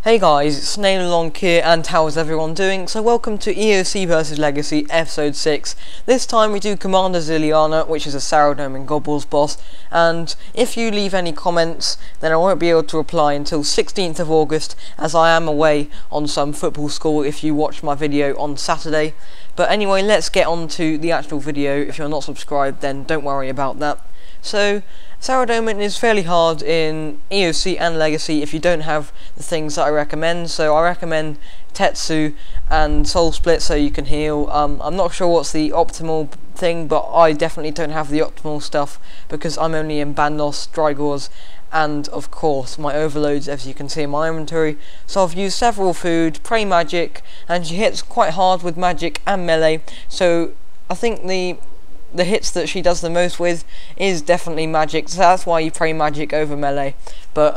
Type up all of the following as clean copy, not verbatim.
Hey guys, it's Snail Along here, and how is everyone doing? So welcome to EOC vs Legacy episode 6. This time we do Commander Zilyana, which is a Saradomin GWD boss, and if you leave any comments then I won't be able to reply until 16th of August, as I am away on some football school if you watch my video on Saturday. But anyway, let's get on to the actual video. If you're not subscribed then don't worry about that. So Saradomin is fairly hard in EOC and Legacy if you don't have the things that I recommend. So I recommend Tetsu and Soul Split so you can heal. I'm not sure what's the optimal thing, but I definitely don't have the optimal stuff because I'm only in Bandos, Drygors, and of course my overloads, as you can see in my inventory. So I've used several food, Pray Magic, and she hits quite hard with magic and melee. So I think the hits that she does the most with is definitely magic, so that's why you pray magic over melee. But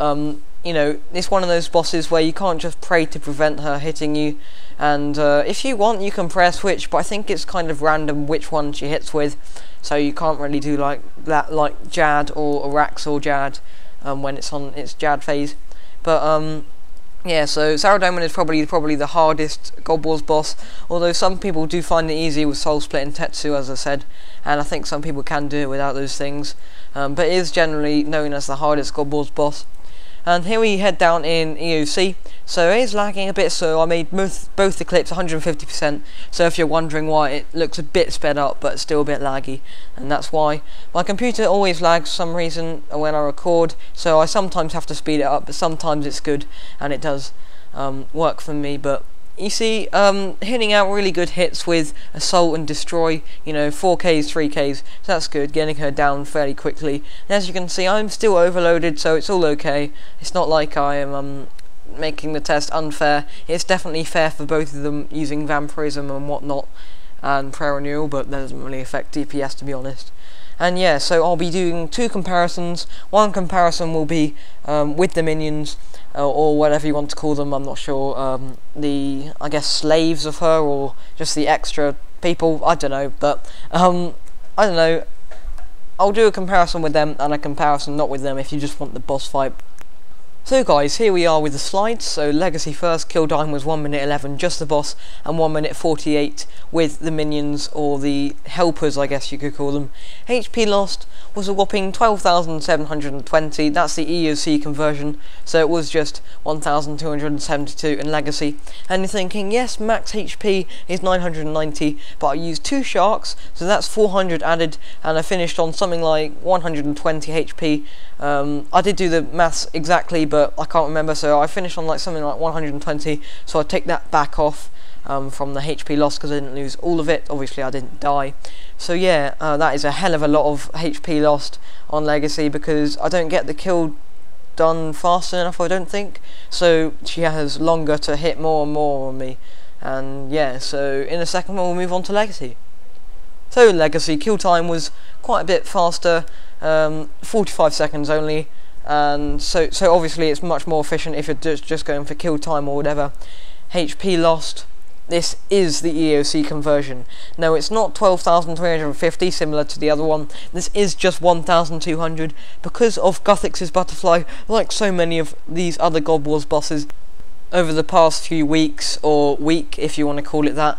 you know, it's one of those bosses where you can't just pray to prevent her hitting you, and if you want you can pray a switch, but I think it's kind of random which one she hits with, so you can't really do like that, like Jad or Arax or Jad when it's on its Jad phase. But yeah, so Saradomin is probably the hardest GWD boss, although some people do find it easy with Soul Split and Tetsu, as I said, and I think some people can do it without those things, but it is generally known as the hardest GWD boss. And here we head down in EOC, so it is lagging a bit, so I made both the clips 150%, so if you're wondering why it looks a bit sped up but still a bit laggy, and that's why. My computer always lags for some reason when I record, so I sometimes have to speed it up, but sometimes it's good and it does work for me. But you see, hitting out really good hits with Assault and Destroy, you know, 4Ks, 3Ks, so that's good, getting her down fairly quickly. And as you can see, I'm still overloaded, so it's all okay. It's not like I am making the test unfair. It's definitely fair for both of them using Vampirism and whatnot, and Prayer Renewal, but that doesn't really affect DPS, to be honest. And yeah, so I'll be doing two comparisons. One comparison will be with the minions, or whatever you want to call them, I'm not sure, I guess slaves of her, or just the extra people, I don't know, but I don't know, I'll do a comparison with them and a comparison not with them if you just want the boss fight. So guys, here we are with the slides. So Legacy first, kill time was 1 minute 11 just the boss, and 1 minute 48 with the minions, or the helpers I guess you could call them. HP lost was a whopping 12,720, that's the EOC conversion, so it was just 1,272 in Legacy. And you're thinking, yes, max HP is 990, but I used 2 sharks, so that's 400 added, and I finished on something like 120 HP. I did do the maths exactly, but I can't remember, so I finished on like something like 120, so I take that back off from the HP loss because I didn't lose all of it. Obviously I didn't die, so yeah, that is a hell of a lot of HP lost on Legacy because I don't get the kill done fast enough, I don't think, so she has longer to hit more and more on me. And yeah, so in a second we'll move on to Legacy. So Legacy kill time was quite a bit faster, 45 seconds only, and so obviously it's much more efficient if you're just going for kill time or whatever. HP lost, this is the EOC conversion. No, it's not 12,350 similar to the other one, this is just 1,200 because of Guthix's Butterfly. Like so many of these other GWD bosses over the past few weeks, or week if you want to call it that,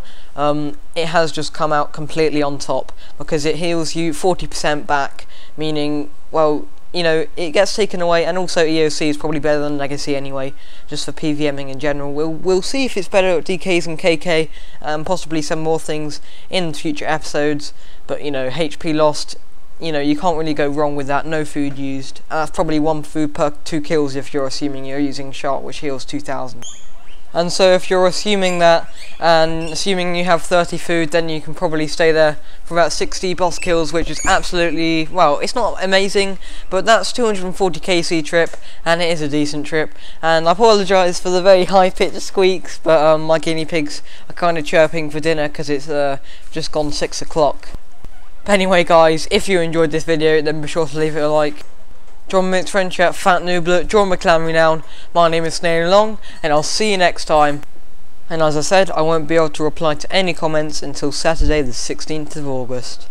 it has just come out completely on top because it heals you 40% back, meaning, well, you know, it gets taken away, and also EOC is probably better than Legacy anyway, just for PVMing in general. We'll see if it's better at DKs and KK, and possibly some more things in future episodes, but you know, HP lost, you know, you can't really go wrong with that. No food used, that's probably 1 food per 2 kills if you're assuming you're using Shark, which heals 2,000. And so if you're assuming that, and assuming you have 30 food, then you can probably stay there for about 60 boss kills, which is absolutely, well, it's not amazing, but that's 240 KC trip, and it is a decent trip. And I apologise for the very high-pitched squeaks, but my guinea pigs are kind of chirping for dinner because it's just gone 6 o'clock. But anyway guys, if you enjoyed this video, then be sure to leave it a like. Join my friend chat, FatNooblet, join my clan Renown. My name is Snail Along, and I'll see you next time. And as I said, I won't be able to reply to any comments until Saturday the 16th of August.